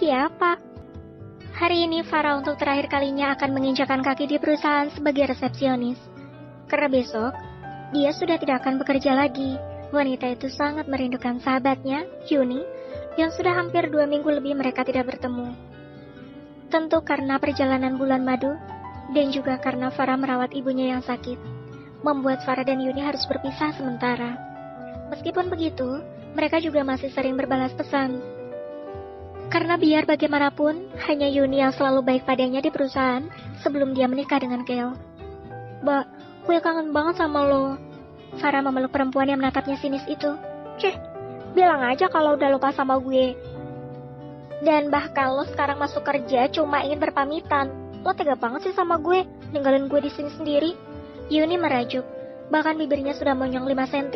siapa? Hari ini Farah untuk terakhir kalinya akan menginjakan kaki di perusahaan sebagai resepsionis. Karena besok, dia sudah tidak akan bekerja lagi. Wanita itu sangat merindukan sahabatnya, Yuni, yang sudah hampir 2 minggu lebih mereka tidak bertemu. Tentu karena perjalanan bulan madu, dan juga karena Farah merawat ibunya yang sakit, membuat Farah dan Yuni harus berpisah sementara. Meskipun begitu, mereka juga masih sering berbalas pesan. Karena biar bagaimanapun, hanya Yuni yang selalu baik padanya di perusahaan sebelum dia menikah dengan Kel. Mbak, gue kangen banget sama lo. Farah memeluk perempuan yang menatapnya sinis itu. Bilang aja kalau udah lupa sama gue. Dan bahkan lo sekarang masuk kerja cuma ingin berpamitan. Lo tega banget sih sama gue, ninggalin gue di sini sendiri. Yuni merajuk, bahkan bibirnya sudah monyong 5 cm.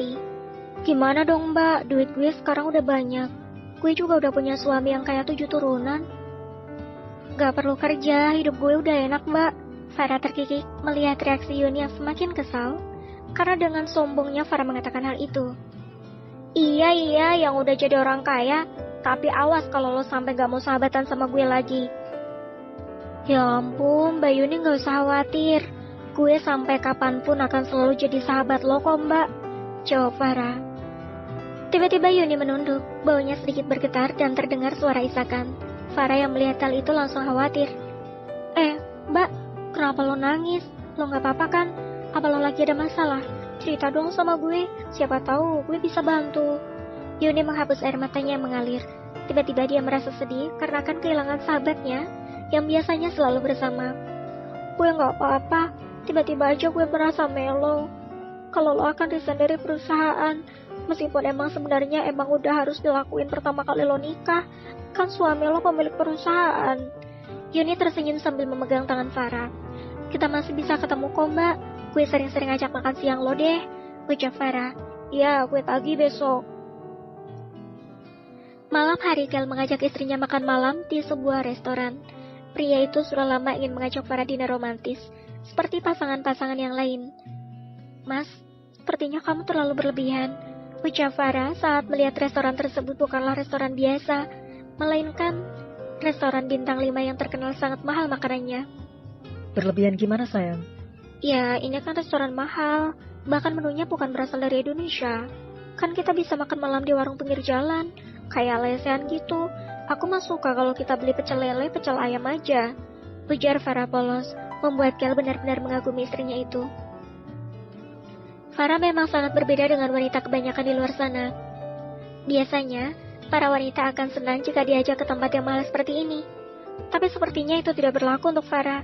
Gimana dong mbak, duit gue sekarang udah banyak. Gue juga udah punya suami yang kayak 7 turunan. Gak perlu kerja, hidup gue udah enak mbak. Farah terkikik melihat reaksi Yuni yang semakin kesal, karena dengan sombongnya Farah mengatakan hal itu. Iya, yang udah jadi orang kaya, tapi awas kalau lo sampai gak mau sahabatan sama gue lagi. Ya ampun, Mbak Yuni gak usah khawatir. Gue sampai kapanpun akan selalu jadi sahabat lo kok mbak, jawab Farah. Tiba-tiba Yuni menunduk, baunya sedikit bergetar dan terdengar suara isakan. Farah yang melihat hal itu langsung khawatir. Mbak, kenapa lo nangis? Lo gak apa-apa kan? Apa lo lagi ada masalah? Cerita dong sama gue, siapa tahu gue bisa bantu. Yuni menghapus air matanya yang mengalir. Tiba-tiba dia merasa sedih karena akan kehilangan sahabatnya yang biasanya selalu bersama. Gue gak apa-apa, tiba-tiba aja gue merasa melo. Kalau lo akan resign dari perusahaan, meskipun sebenarnya udah harus dilakuin pertama kali lo nikah, kan suami lo pemilik perusahaan. Yuni tersenyum sambil memegang tangan Farah. Kita masih bisa ketemu kok mbak, gue sering-sering ajak makan siang lo deh, ucap Farah. Iya, gue tagih besok. Malam hari Kel mengajak istrinya makan malam di sebuah restoran. Pria itu sudah lama ingin mengajak Farah dinner romantis, seperti pasangan-pasangan yang lain. Mas, sepertinya kamu terlalu berlebihan, ucap Farah saat melihat restoran tersebut bukanlah restoran biasa, melainkan restoran bintang 5 yang terkenal sangat mahal makanannya. Berlebihan gimana sayang? Ya, ini kan restoran mahal, bahkan menunya bukan berasal dari Indonesia. Kan kita bisa makan malam di warung pinggir jalan, kayak lesehan gitu. Aku mah suka kalau kita beli pecel lele, pecel ayam aja, ujar Farah polos, membuat Kel benar-benar mengagumi istrinya itu. Farah memang sangat berbeda dengan wanita kebanyakan di luar sana. Biasanya, para wanita akan senang jika diajak ke tempat yang mahal seperti ini. Tapi sepertinya itu tidak berlaku untuk Farah,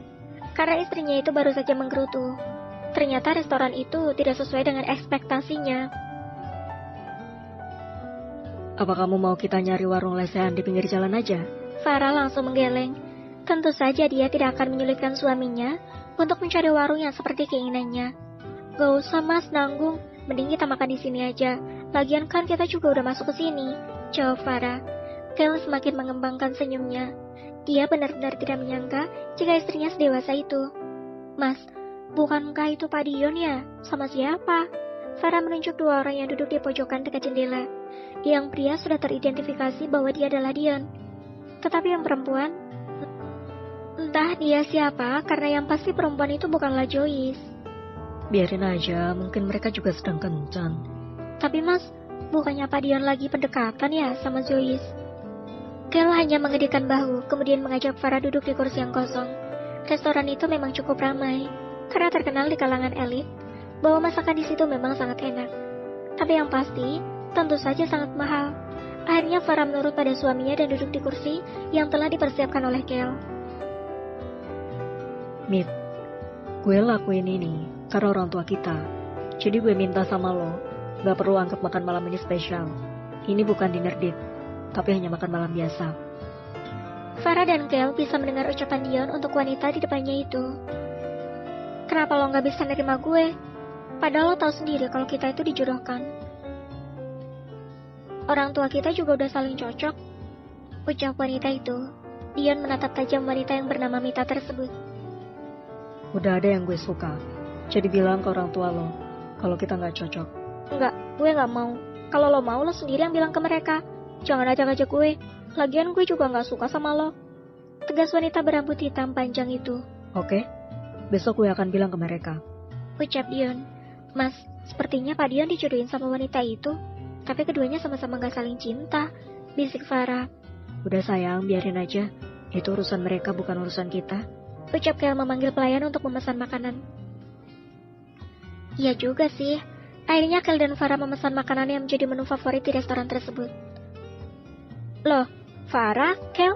karena istrinya itu baru saja menggerutu. Ternyata restoran itu tidak sesuai dengan ekspektasinya. Apa kamu mau kita nyari warung lesehan di pinggir jalan aja? Farah langsung menggeleng. Tentu saja dia tidak akan menyulitkan suaminya untuk mencari warung yang seperti keinginannya. Gak usah mas, nanggung, mending kita makan di sini aja. Lagian kan kita juga udah masuk ke sini, jawab Farah. Kel semakin mengembangkan senyumnya. Dia benar-benar tidak menyangka jika istrinya sedewasa itu. Mas, bukankah itu Pak Dion ya? Sama siapa? Farah menunjuk 2 orang yang duduk di pojokan dekat jendela. Yang pria sudah teridentifikasi bahwa dia adalah Dion. Tetapi yang perempuan, entah dia siapa, karena yang pasti perempuan itu bukanlah Joyce. Biarin aja, mungkin mereka juga sedang kencan. Tapi mas, bukannya Pak Dion lagi pendekatan ya sama Joyce? Kel hanya mengedikkan bahu, kemudian mengajak Farah duduk di kursi yang kosong. Restoran itu memang cukup ramai, karena terkenal di kalangan elit bahwa masakan di situ memang sangat enak. Tapi yang pasti, tentu saja sangat mahal. Akhirnya Farah menurut pada suaminya dan duduk di kursi yang telah dipersiapkan oleh Kel. Mit, gue lakuin ini karena orang tua kita. Jadi gue minta sama lo, gak perlu anggap makan malam ini spesial. Ini bukan dinner date, tapi hanya makan malam biasa. Farah dan Kel bisa mendengar ucapan Dion untuk wanita di depannya itu. Kenapa lo gak bisa nerima gue? Padahal lo tahu sendiri kalau kita itu dijodohkan. Orang tua kita juga udah saling cocok, ucap wanita itu. Dion menatap tajam wanita yang bernama Mita tersebut. Udah ada yang gue suka, jadi bilang ke orang tua lo kalau kita gak cocok. Enggak, gue gak mau. Kalau lo mau, lo sendiri yang bilang ke mereka. Jangan ajak-ajak gue. Lagian gue juga gak suka sama lo. Tegas wanita berambut hitam panjang itu. Oke, besok gue akan bilang ke mereka. Ucap Dion. Mas, sepertinya Pak Dion dijodohin sama wanita itu. Tapi keduanya sama-sama gak saling cinta, bisik Farah. Udah sayang, biarin aja. Itu urusan mereka, bukan urusan kita. Ucap Kel memanggil pelayan untuk memesan makanan. Iya juga sih. Akhirnya Kel dan Farah memesan makanan yang menjadi menu favorit di restoran tersebut. Loh, Farah, Kel,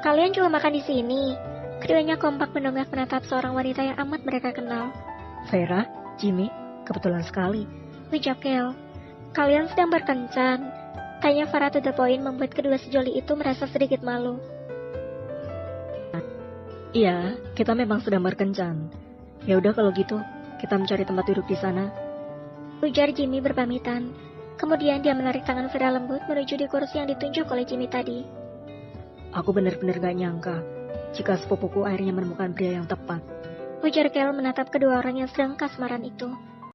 kalian juga makan di sini? Keduanya kompak mendongak menatap seorang wanita yang amat mereka kenal. Vera, Jimmy, kebetulan sekali. Ucap Kel. Kalian sedang berkencan? Tanya Farah to the point membuat kedua sejoli itu merasa sedikit malu. Iya, kita memang sedang berkencan. Ya udah kalau gitu, kita mencari tempat duduk di sana. Ujar Jimmy berpamitan. Kemudian dia menarik tangan Vera lembut menuju di kursi yang ditunjuk oleh Jimmy tadi. Aku benar-benar gak nyangka jika sepupuku akhirnya menemukan pria yang tepat. Ujar Kel menatap kedua orang yang sedang kasmaran itu.